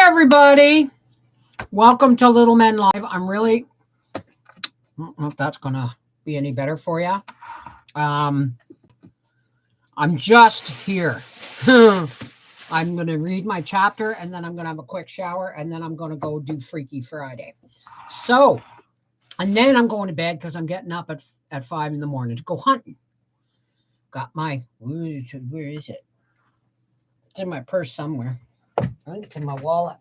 everybody. Welcome to Little Men Live. I don't know if that's going to be any better for you. I'm just here. I'm going to read my chapter and then I'm going to have a quick shower and then I'm going to go do Freaky Friday. And then I'm going to bed because I'm getting up at 5 in the morning to go hunting. Got my, where is it? It's in my purse somewhere. I think it's in my wallet.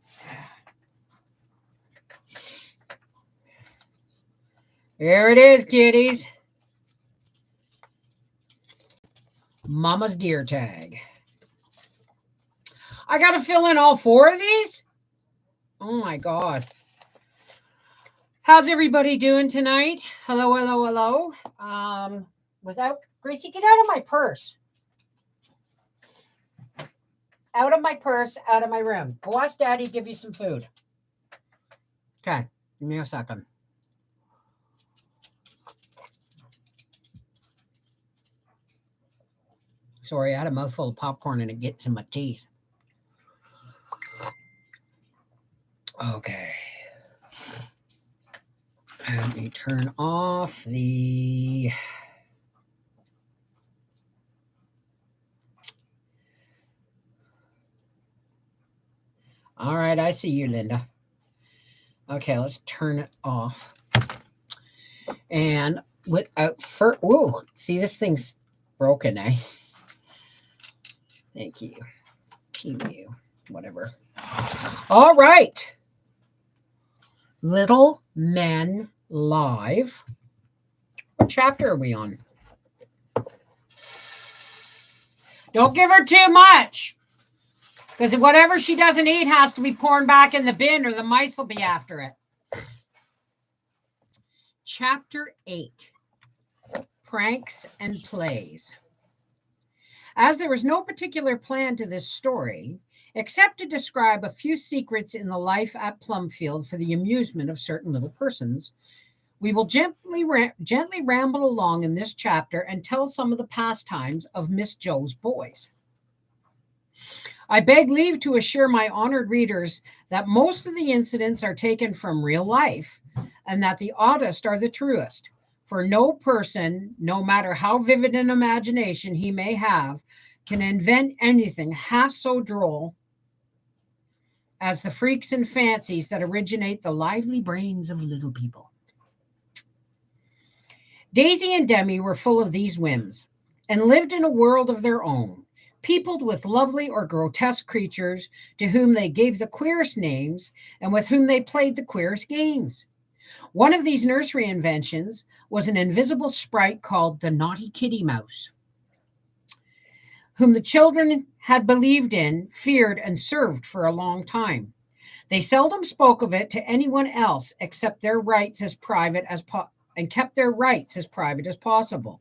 There it is, kiddies. Mama's deer tag. I got to fill in all 4 of these? Oh, my God. How's everybody doing tonight? Hello, hello, hello. Without Gracie, get out of my purse. Out of my purse, out of my room. Go ask Daddy to give you some food. Okay, give me a second. Sorry, I had a mouthful of popcorn and it gets in my teeth. Okay. Let me turn off the... All right, I see you, Linda. Okay, let's turn it off. And without first, ooh, see this thing's broken, eh? Thank you. Team you, whatever. All right. Little Men Live. What chapter are we on? Don't give her too much. Because whatever she doesn't eat has to be poured back in the bin or the mice will be after it. Chapter 8. Pranks and Plays. As there is no particular plan to this story, except to describe a few secrets in the life at Plumfield for the amusement of certain little persons, we will gently ramble along in this chapter and tell some of the pastimes of Miss Jo's boys. I beg leave to assure my honored readers that most of the incidents are taken from real life and that the oddest are the truest, for no person, no matter how vivid an imagination he may have, can invent anything half so droll as the freaks and fancies that originate the lively brains of little people. Daisy and Demi were full of these whims and lived in a world of their own, peopled with lovely or grotesque creatures to whom they gave the queerest names and with whom they played the queerest games. One of these nursery inventions was an invisible sprite called the Naughty Kitty Mouse, whom the children had believed in, feared, and served for a long time. They seldom spoke of it to anyone else except their rights as private as and kept their rights as private as possible.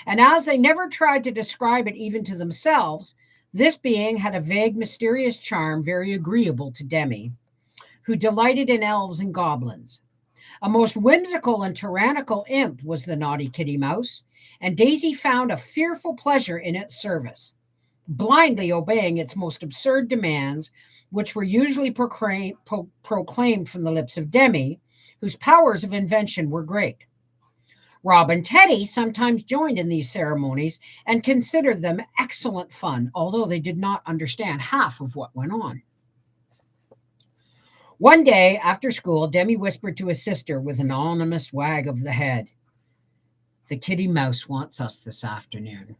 And as they never tried to describe it even to themselves, this being had a vague, mysterious charm very agreeable to Demi, who delighted in elves and goblins. A most whimsical and tyrannical imp was the Naughty Kitty Mouse, and Daisy found a fearful pleasure in its service, blindly obeying its most absurd demands, which were usually proclaimed from the lips of Demi, whose powers of invention were great. Rob and Teddy sometimes joined in these ceremonies and considered them excellent fun, although they did not understand half of what went on. One day after school, Demi whispered to his sister with an ominous wag of the head, "The Kitty Mouse wants us this afternoon."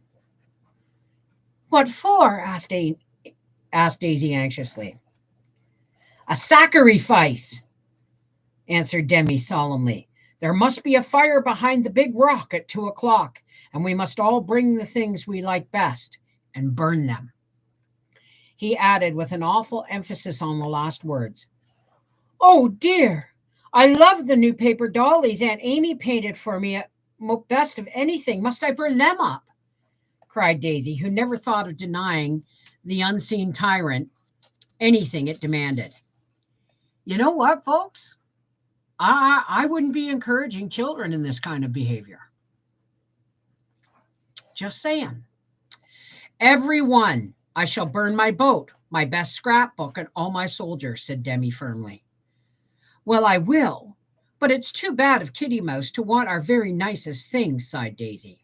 "What for?" asked Daisy anxiously. "A sacrifice," answered Demi solemnly. "There must be a fire behind the big rock at 2:00, and we must all bring the things we like best and burn them." He added with an awful emphasis on the last words, "Oh dear, I love the new paper dollies Aunt Amy painted for me best of anything. Must I burn them up?" cried Daisy, who never thought of denying the unseen tyrant anything it demanded. You know what, folks? I wouldn't be encouraging children in this kind of behavior. Just saying. "Everyone, I shall burn my boat. My best scrapbook and all my soldiers, said Demi firmly. Well, I will, but it's too bad of Kitty Mouse to want our very nicest things, sighed Daisy.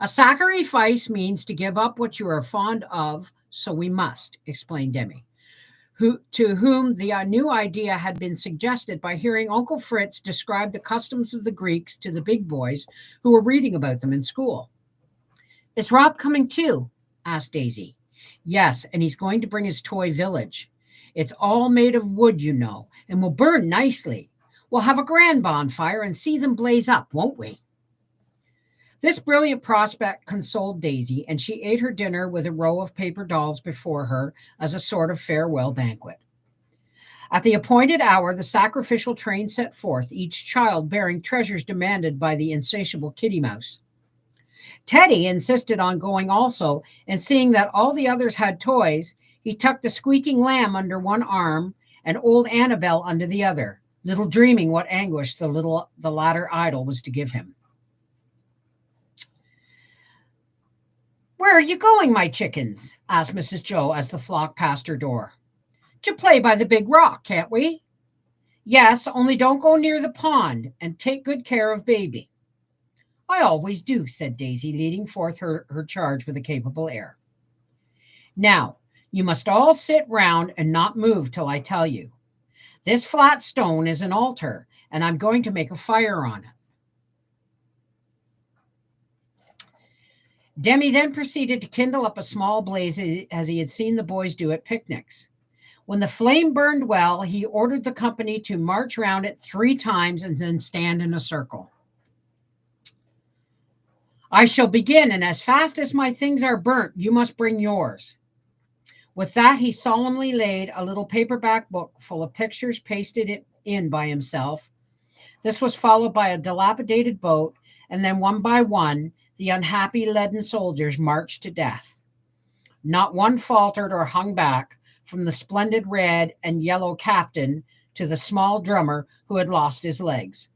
A sacrifice means to give up what you are fond of, so we must, explained Demi, to whom the new idea had been suggested by hearing Uncle Fritz describe the customs of the Greeks to the big boys who were reading about them in school. Is Rob coming too? Asked Daisy. Yes, and he's going to bring his toy village. It's all made of wood, you know, and will burn nicely. We'll have a grand bonfire and see them blaze up, won't we? This brilliant prospect consoled Daisy, and she ate her dinner with a row of paper dolls before her as a sort of farewell banquet. At the appointed hour, the sacrificial train set forth, each child bearing treasures demanded by the insatiable Kitty Mouse. Teddy insisted on going also, and seeing that all the others had toys, he tucked a squeaking lamb under one arm and old Annabelle under the other, little dreaming what anguish the latter idol was to give him. Where are you going, my chickens? Asked Mrs. Joe as the flock passed her door. To play by the big rock, can't we? Yes, only don't go near the pond, and take good care of baby. I always do, said Daisy, leading forth her charge with a capable air. Now, you must all sit round and not move till I tell you. This flat stone is an altar, and I'm going to make a fire on it. Demi then proceeded to kindle up a small blaze as he had seen the boys do at picnics. When the flame burned well, he ordered the company to march round it 3 times and then stand in a circle. I shall begin, and as fast as my things are burnt, you must bring yours. With that, he solemnly laid a little paperback book full of pictures pasted in by himself. This was followed by a dilapidated boat, and then one by one, the unhappy leaden soldiers marched to death. Not one faltered or hung back, from the splendid red and yellow captain to the small drummer who had lost his legs.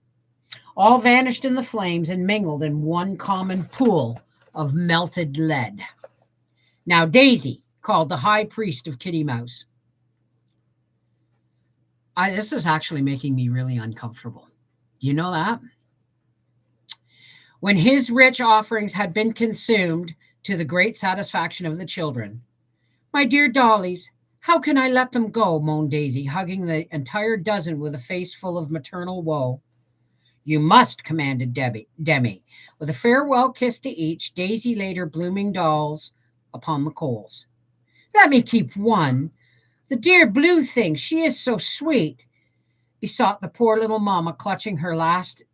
All vanished in the flames and mingled in one common pool of melted lead. Now, Daisy, called the high priest of Kitty Mouse. This is actually making me really uncomfortable. Do you know that? When his rich offerings had been consumed, to the great satisfaction of the children. My dear dollies, how can I let them go? Moaned Daisy, hugging the entire dozen with a face full of maternal woe. You must, commanded Demi. With a farewell kiss to each, Daisy laid her blooming dolls upon the coals. Let me keep one. The dear blue thing, she is so sweet, besought the poor little mamma, clutching her last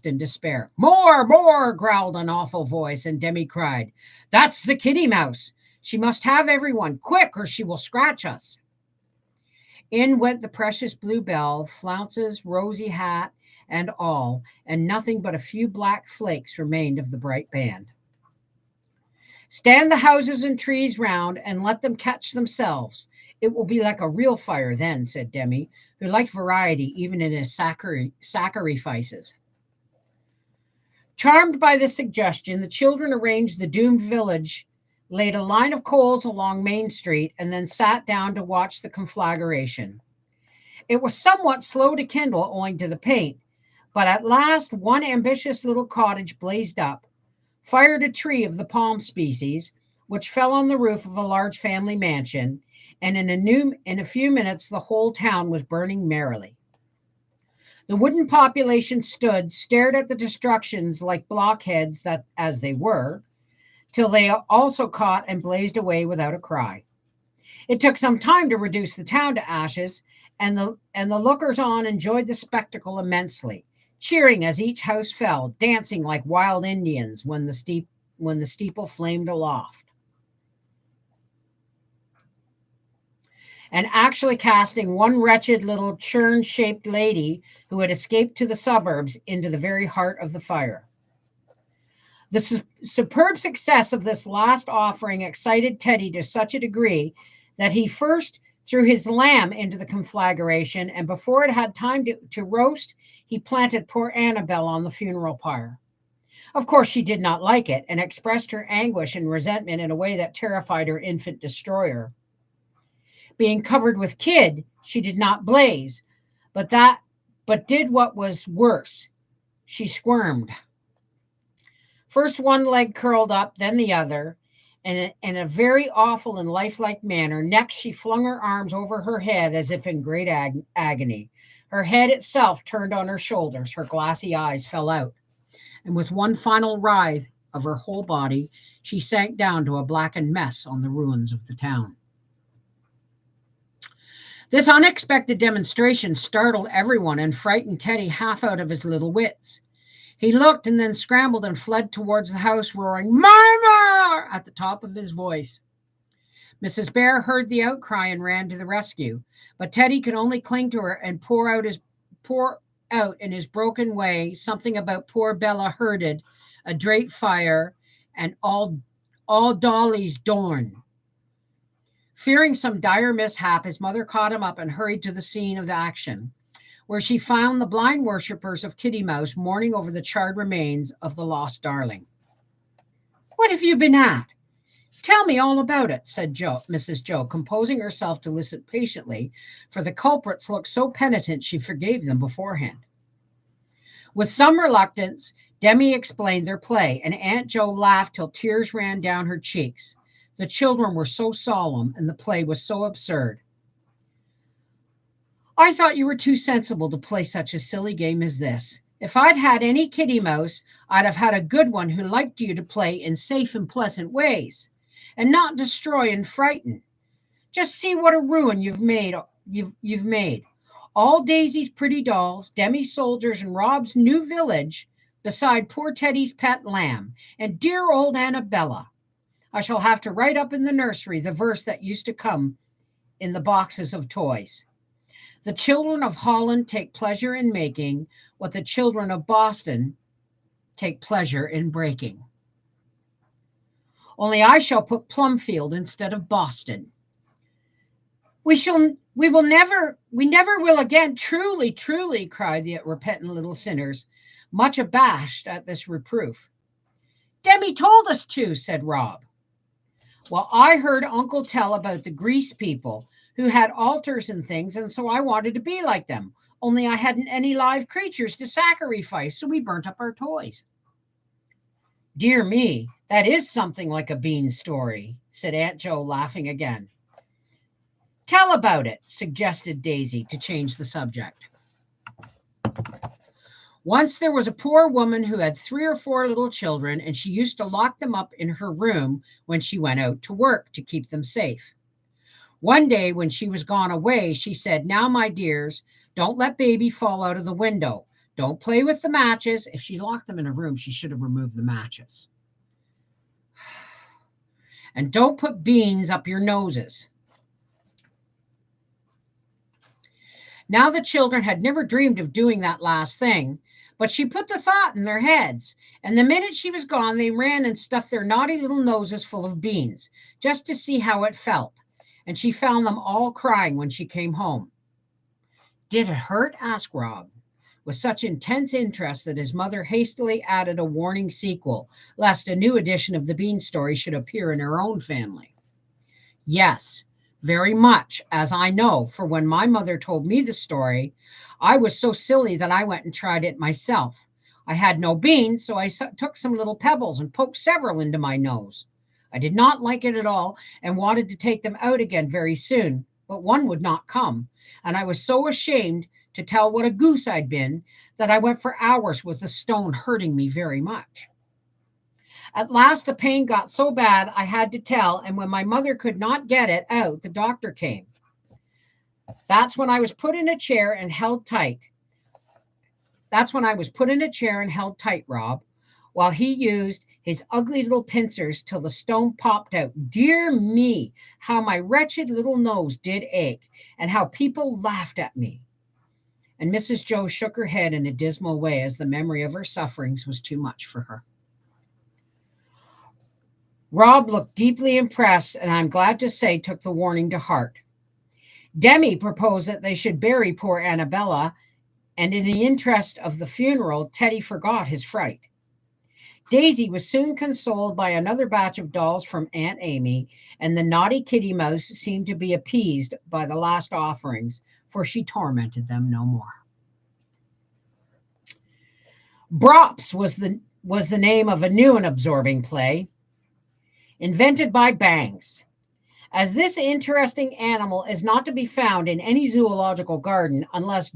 in despair. More, growled an awful voice, and Demi cried, That's the Kitty Mouse. She must have everyone, quick, or she will scratch us. In went the precious bluebell, flounces, rosy hat, and all, and nothing but a few black flakes remained of the bright band. Stand the houses and trees round, and let them catch themselves. It will be like a real fire then, said Demi, who liked variety even in his sacrifices. Charmed by this suggestion, the children arranged the doomed village, laid a line of coals along Main Street, and then sat down to watch the conflagration. It was somewhat slow to kindle owing to the paint, but at last one ambitious little cottage blazed up, fired a tree of the palm species, which fell on the roof of a large family mansion, and in a few minutes the whole town was burning merrily. The wooden population stared at the destructions like blockheads that, as they were, till they also caught and blazed away without a cry. It took some time to reduce the town to ashes, and the lookers-on enjoyed the spectacle immensely, cheering as each house fell, dancing like wild Indians when the steeple flamed aloft, and actually casting one wretched little churn-shaped lady who had escaped to the suburbs into the very heart of the fire. The superb success of this last offering excited Teddy to such a degree that he first threw his lamb into the conflagration, and before it had time to roast, he planted poor Annabelle on the funeral pyre. Of course, she did not like it, and expressed her anguish and resentment in a way that terrified her infant destroyer. Being covered with kid, she did not blaze, but did what was worse. She squirmed. First one leg curled up, then the other, and in a very awful and lifelike manner. Next, she flung her arms over her head as if in great agony. Her head itself turned on her shoulders, her glassy eyes fell out, and with one final writhe of her whole body, she sank down to a blackened mess on the ruins of the town. This unexpected demonstration startled everyone and frightened Teddy half out of his little wits. He looked and then scrambled and fled towards the house, roaring, "Mama!" at the top of his voice. Mrs. Bear heard the outcry and ran to the rescue, but Teddy could only cling to her and pour out in his broken way something about poor Bella herded, a draped fire, and all dollies dorn. Fearing some dire mishap, his mother caught him up and hurried to the scene of action, where she found the blind worshippers of Kitty Mouse mourning over the charred remains of the lost darling. "What have you been at? Tell me all about it," said Mrs. Joe, composing herself to listen patiently, for the culprits looked so penitent she forgave them beforehand. With some reluctance, Demi explained their play, and Aunt Joe laughed till tears ran down her cheeks. The children were so solemn, and the play was so absurd. "I thought you were too sensible to play such a silly game as this. If I'd had any Kitty Mouse, I'd have had a good one who liked you to play in safe and pleasant ways, and not destroy and frighten. Just see what a ruin you've made. All Daisy's pretty dolls, Demi's soldiers, and Rob's new village, beside poor Teddy's pet lamb, and dear old Annabella. I shall have to write up in the nursery the verse that used to come in the boxes of toys. The children of Holland take pleasure in making what the children of Boston take pleasure in breaking. Only I shall put Plumfield instead of Boston. We never will again, truly, truly," cried the repentant little sinners, much abashed at this reproof. "Demi told us to," said Rob. "Well, I heard Uncle tell about the Grease people who had altars and things, and so I wanted to be like them, only I hadn't any live creatures to sacrifice, so we burnt up our toys." "Dear me, that is something like a bean story," said Aunt Joe, laughing again. "Tell about it," suggested Daisy, to change the subject. "Once there was a poor woman who had 3 or 4 little children, and she used to lock them up in her room when she went out to work to keep them safe. One day when she was gone away, she said, 'Now, my dears, don't let baby fall out of the window. Don't play with the matches.' If she locked them in a room, she should have removed the matches. 'And don't put beans up your noses.' Now the children had never dreamed of doing that last thing, but she put the thought in their heads, and the minute she was gone, they ran and stuffed their naughty little noses full of beans, just to see how it felt, and she found them all crying when she came home." "Did it hurt?" asked Rob, with such intense interest that his mother hastily added a warning sequel, lest a new edition of the Bean story should appear in her own family. "Yes, very much, as I know, for when my mother told me the story, I was so silly that I went and tried it myself. I had no beans, so I took some little pebbles and poked several into my nose. I did not like it at all and wanted to take them out again very soon, but one would not come, and I was so ashamed to tell what a goose I'd been that I went for hours with the stone hurting me very much. At last the pain got so bad I had to tell, and when my mother could not get it out, the doctor came. That's when I was put in a chair and held tight. Rob, while he used his ugly little pincers till the stone popped out. Dear me, how my wretched little nose did ache, and how people laughed at me." And Mrs. Joe shook her head in a dismal way, as the memory of her sufferings was too much for her. Rob looked deeply impressed, and I'm glad to say took the warning to heart. Demi proposed that they should bury poor Annabella, and in the interest of the funeral, Teddy forgot his fright. Daisy was soon consoled by another batch of dolls from Aunt Amy, and the naughty kitty mouse seemed to be appeased by the last offerings, for she tormented them no more. Brops was the name of a new and absorbing play invented by Banks. As this interesting animal is not to be found in any zoological garden unless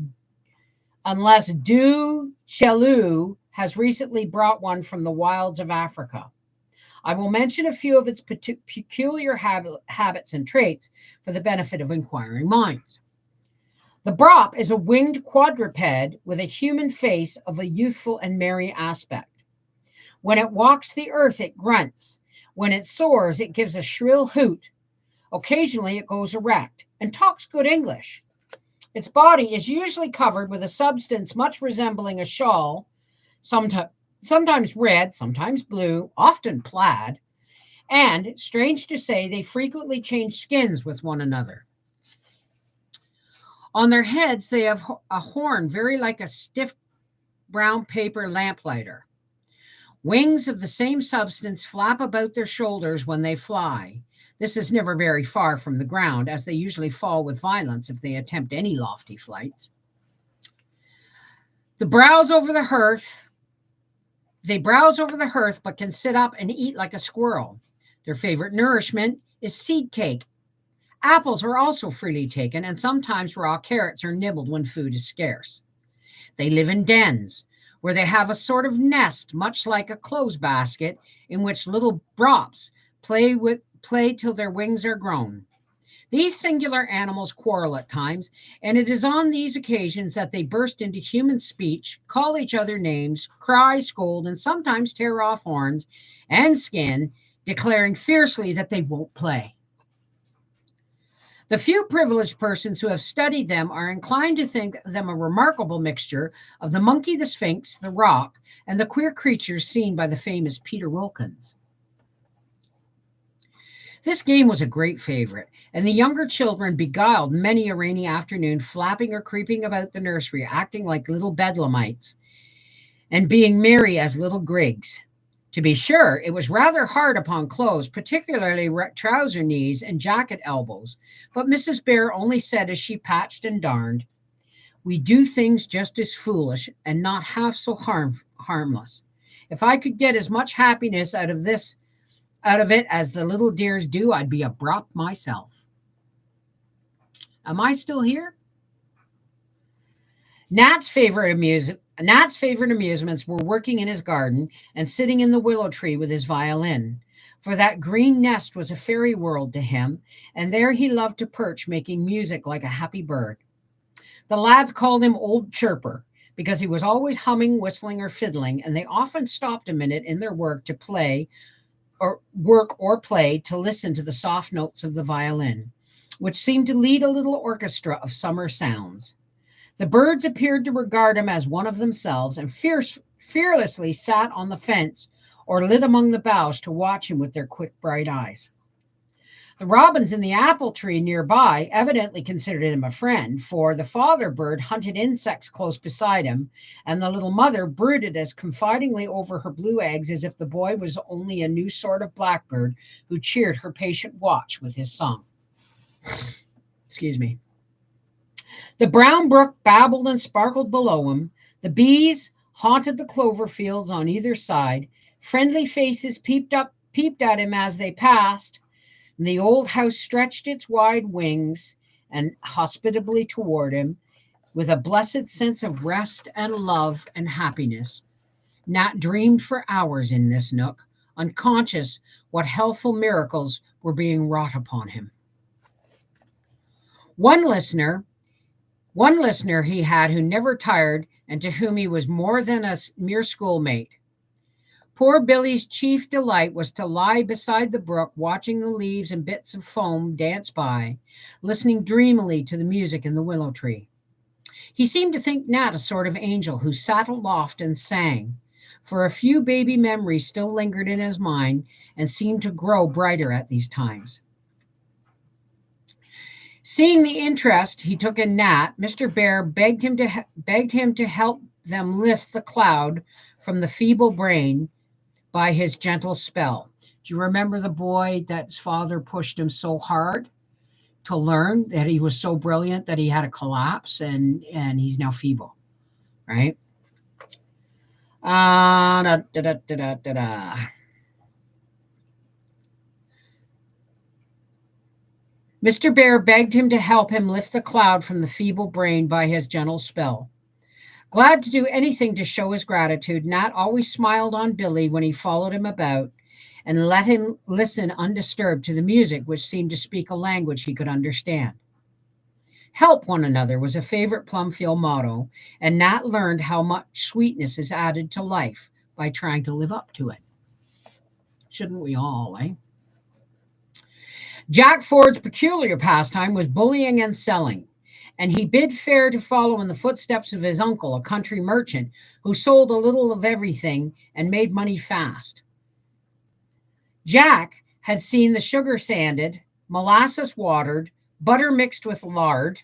Du Chaillu has recently brought one from the wilds of Africa. I will mention a few of its peculiar habits and traits for the benefit of inquiring minds. The brop is a winged quadruped with a human face of a youthful and merry aspect. When it walks the earth, it grunts. When it soars, it gives a shrill hoot. Occasionally, it goes erect and talks good English. Its body is usually covered with a substance much resembling a shawl, sometimes red, sometimes blue, often plaid, and, strange to say, they frequently change skins with one another. On their heads, they have a horn very like a stiff brown paper lamplighter. Wings of the same substance flap about their shoulders when they fly. This is never very far from the ground, as they usually fall with violence if they attempt any lofty flights. They browse over the hearth, but can sit up and eat like a squirrel. Their favorite nourishment is seed cake. Apples are also freely taken, and sometimes raw carrots are nibbled when food is scarce. They live in dens, where they have a sort of nest, much like a clothes basket, in which little brops play till their wings are grown. These singular animals quarrel at times, and it is on these occasions that they burst into human speech, call each other names, cry, scold, and sometimes tear off horns and skin, declaring fiercely that they won't play. The few privileged persons who have studied them are inclined to think them a remarkable mixture of the monkey, the sphinx, the roc, and the queer creatures seen by the famous Peter Wilkins. This game was a great favorite, and the younger children beguiled many a rainy afternoon flapping or creeping about the nursery, acting like little bedlamites, and being merry as little grigs. To be sure, it was rather hard upon clothes, particularly trouser knees and jacket elbows, but Mrs. Bear only said as she patched and darned, "We do things just as foolish and not half so harmless. If I could get as much happiness out of it as the little dears do, I'd be a brop myself." Am I still here? Nat's favorite amusements were working in his garden and sitting in the willow tree with his violin, for that green nest was a fairy world to him, and there he loved to perch, making music like a happy bird. The lads called him Old Chirper, because he was always humming, whistling, or fiddling, and they often stopped a minute in their work or play to listen to the soft notes of the violin, which seemed to lead a little orchestra of summer sounds. The birds appeared to regard him as one of themselves, and fearlessly sat on the fence or lit among the boughs to watch him with their quick, bright eyes. The robins in the apple tree nearby evidently considered him a friend, for the father bird hunted insects close beside him, and the little mother brooded as confidingly over her blue eggs as if the boy was only a new sort of blackbird who cheered her patient watch with his song. Excuse me. The brown brook babbled and sparkled below him. The bees haunted the clover fields on either side. Friendly faces peeped at him as they passed. And the old house stretched its wide wings and hospitably toward him, with a blessed sense of rest and love and happiness. Nat dreamed for hours in this nook, unconscious what healthful miracles were being wrought upon him. One listener he had who never tired and to whom he was more than a mere schoolmate. Poor Billy's chief delight was to lie beside the brook, watching the leaves and bits of foam dance by, listening dreamily to the music in the willow tree. He seemed to think Nat a sort of angel who sat aloft and sang, for a few baby memories still lingered in his mind and seemed to grow brighter at these times. Seeing the interest he took in Nat, Mr. Bear begged him to help them lift the cloud from the feeble brain by his gentle spell. Do you remember the boy that his father pushed him so hard to learn, that he was so brilliant that he had a collapse, and he's now feeble, right? Da, da, da, da, da, da, da. Mr. Bear begged him to help him lift the cloud from the feeble brain by his gentle spell. Glad to do anything to show his gratitude, Nat always smiled on Billy when he followed him about and let him listen undisturbed to the music, which seemed to speak a language he could understand. Help one another was a favorite Plumfield motto, and Nat learned how much sweetness is added to life by trying to live up to it. Shouldn't we all, eh? Jack Ford's peculiar pastime was bullying and selling, and he bid fair to follow in the footsteps of his uncle, a country merchant who sold a little of everything and made money fast. Jack had seen the sugar sanded, molasses watered, butter mixed with lard,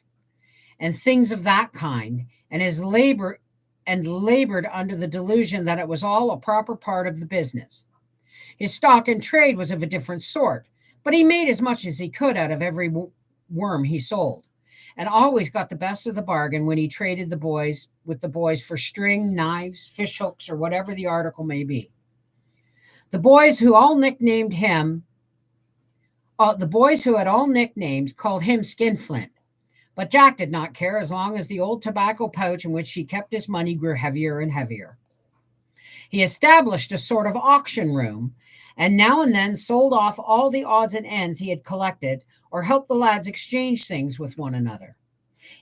and things of that kind, and labored under the delusion that it was all a proper part of the business. His stock in trade was of a different sort, but he made as much as he could out of every worm he sold, and always got the best of the bargain when he traded with the boys for string, knives, fish hooks, or whatever the article may be. The boys who had all nicknames called him Skinflint, but Jack did not care as long as the old tobacco pouch in which he kept his money grew heavier and heavier. He established a sort of auction room, and now and then sold off all the odds and ends he had collected, or helped the lads exchange things with one another.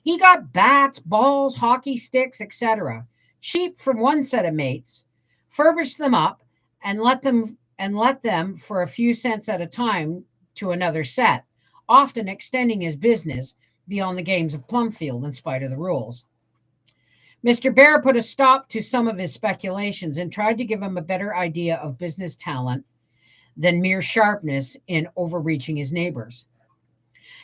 He got bats, balls, hockey sticks, etc., cheap from one set of mates, furbished them up, and let them for a few cents at a time to another set, often extending his business beyond the games of Plumfield in spite of the rules. Mr. Bear put a stop to some of his speculations and tried to give him a better idea of business talent than mere sharpness in overreaching his neighbors.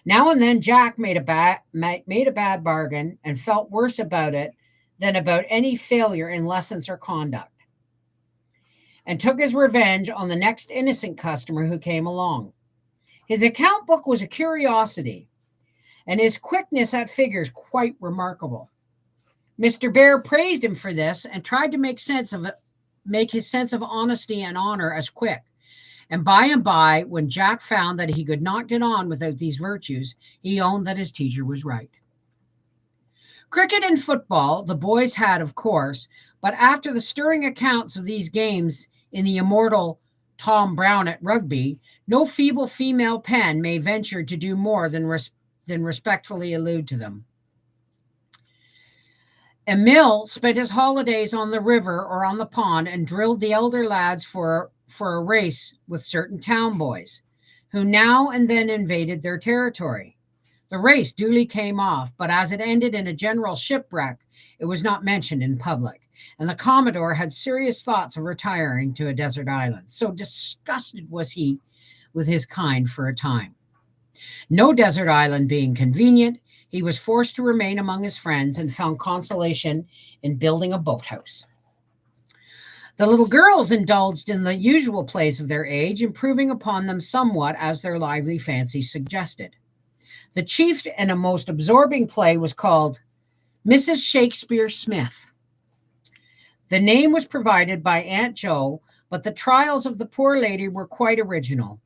Now and then Jack made a bad bargain and felt worse about it than about any failure in lessons or conduct, and took his revenge on the next innocent customer who came along. His account book was a curiosity, and his quickness at figures quite remarkable. Mr. Bear praised him for this and tried to make his sense of honesty and honor as quick. And by, when Jack found that he could not get on without these virtues, he owned that his teacher was right. Cricket and football the boys had, of course, but after the stirring accounts of these games in the immortal Tom Brown at Rugby, no feeble female pen may venture to do more than respectfully allude to them. Emil spent his holidays on the river or on the pond and drilled the elder lads for a race with certain town boys, who now and then invaded their territory. The race duly came off, but as it ended in a general shipwreck, it was not mentioned in public, and the Commodore had serious thoughts of retiring to a desert island. So disgusted was he with his kind for a time. No desert island being convenient, he was forced to remain among his friends and found consolation in building a boathouse. The little girls indulged in the usual plays of their age, improving upon them somewhat as their lively fancy suggested. The chief and a most absorbing play was called Mrs. Shakespeare Smith. The name was provided by Aunt Jo, but the trials of the poor lady were quite original.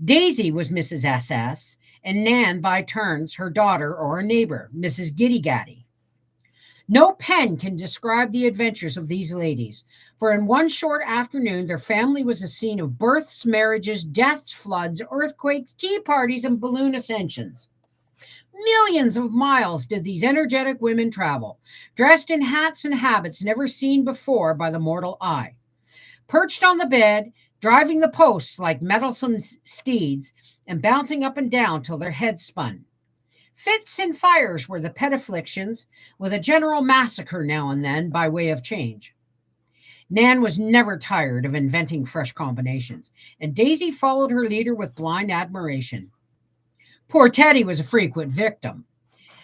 Daisy was Mrs. SS, and Nan, by turns, her daughter or a neighbor, Mrs. Giddy-Gaddy. No pen can describe the adventures of these ladies, for in one short afternoon their family was a scene of births, marriages, deaths, floods, earthquakes, tea parties, and balloon ascensions. Millions of miles did these energetic women travel, dressed in hats and habits never seen before by the mortal eye. Perched on the bed, driving the posts like mettlesome steeds, and bouncing up and down till their heads spun. Fits and fires were the pet afflictions, with a general massacre now and then by way of change. Nan was never tired of inventing fresh combinations, and Daisy followed her leader with blind admiration. Poor Teddy was a frequent victim,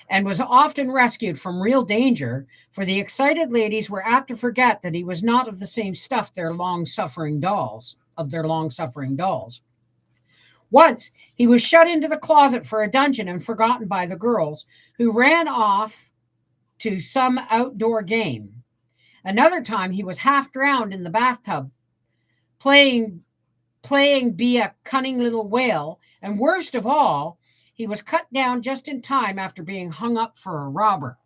and was often rescued from real danger, for the excited ladies were apt to forget that he was not of the same stuff their long-suffering dolls. Once he was shut into the closet for a dungeon and forgotten by the girls, who ran off to some outdoor game. Another time he was half drowned in the bathtub, playing be a cunning little whale, and worst of all, he was cut down just in time after being hung up for a robber.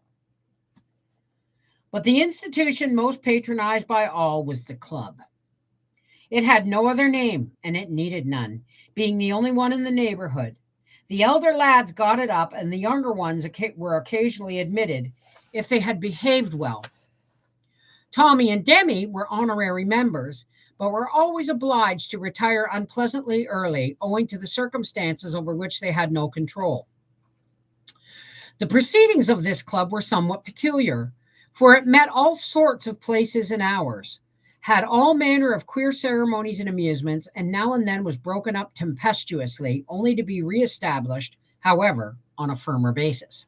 But the institution most patronized by all was the club. It had no other name, and it needed none, being the only one in the neighborhood. The elder lads got it up, and the younger ones were occasionally admitted if they had behaved well. Tommy and Demi were honorary members, but were always obliged to retire unpleasantly early, owing to the circumstances over which they had no control. The proceedings of this club were somewhat peculiar, for it met all sorts of places and hours, had all manner of queer ceremonies and amusements, and now and then was broken up tempestuously, only to be reestablished, however, on a firmer basis.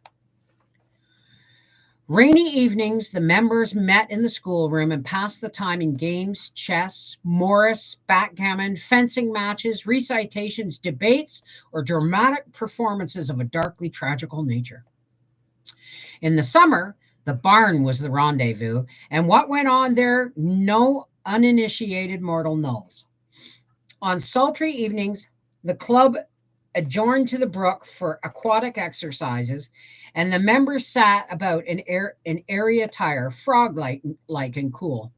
Rainy evenings, the members met in the schoolroom and passed the time in games, chess, morris, backgammon, fencing matches, recitations, debates, or dramatic performances of a darkly tragical nature. In the summer, the barn was the rendezvous, and what went on there, no uninitiated mortal knows. On sultry evenings, the club adjourned to the brook for aquatic exercises, and the members sat about in airy attire, frog-like and cool.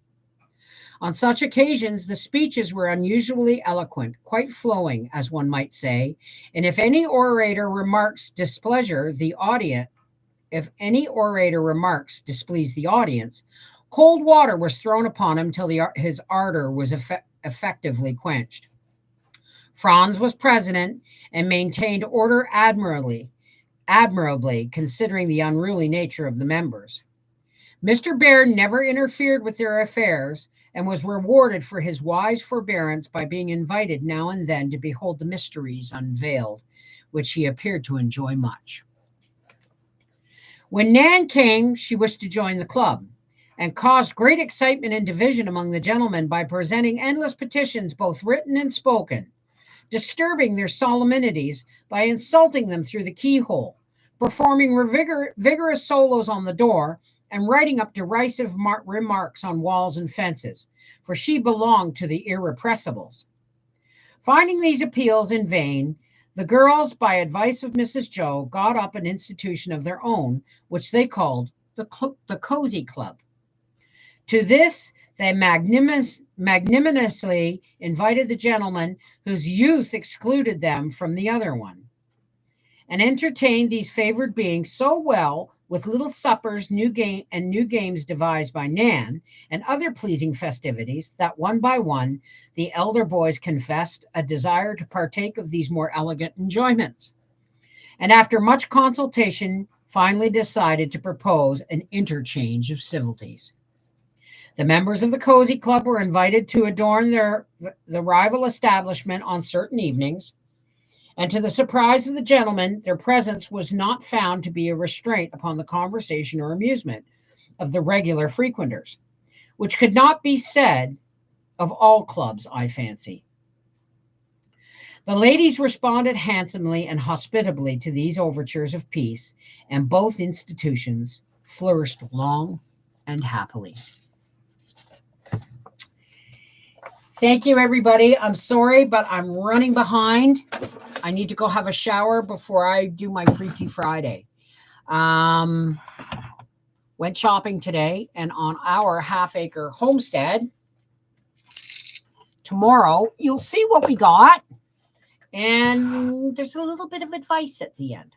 On such occasions, the speeches were unusually eloquent, quite flowing, as one might say, and if any orator remarks displease the audience, cold water was thrown upon him till his ardor was effectively quenched. Franz was president and maintained order admirably, considering the unruly nature of the members. Mr. Bear never interfered with their affairs and was rewarded for his wise forbearance by being invited now and then to behold the mysteries unveiled, which he appeared to enjoy much. When Nan came, she wished to join the club, and caused great excitement and division among the gentlemen by presenting endless petitions, both written and spoken, disturbing their solemnities by insulting them through the keyhole, performing vigorous solos on the door, and writing up derisive remarks on walls and fences, for she belonged to the irrepressibles. Finding these appeals in vain, the girls, by advice of Mrs. Joe, got up an institution of their own, which they called the Cozy Club. To this, they magnanimously invited the gentlemen whose youth excluded them from the other one, and entertained these favored beings so well with little suppers, new games devised by Nan, and other pleasing festivities, that one by one the elder boys confessed a desire to partake of these more elegant enjoyments, and after much consultation finally decided to propose an interchange of civilities. The members of the Cozy Club were invited to adorn the rival establishment on certain evenings, and to the surprise of the gentlemen, their presence was not found to be a restraint upon the conversation or amusement of the regular frequenters, which could not be said of all clubs, I fancy. The ladies responded handsomely and hospitably to these overtures of peace, and both institutions flourished long and happily. Thank you, everybody. I'm sorry, but I'm running behind. I need to go have a shower before I do my Freaky Friday. Went shopping today, and on our half-acre homestead, tomorrow, you'll see what we got, and there's a little bit of advice at the end.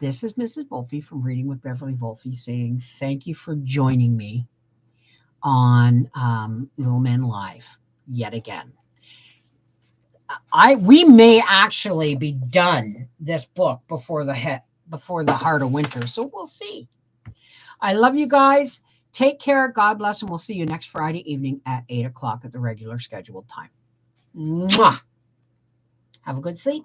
This is Mrs. Wolfe from Reading with Beverly Wolfe saying thank you for joining me on Little Men Live yet again. We may actually be done this book before the heart of winter, so we'll see. I love you guys. Take care. God bless, and we'll see you next Friday evening at 8 o'clock at the regular scheduled time. Mwah! Have a good sleep.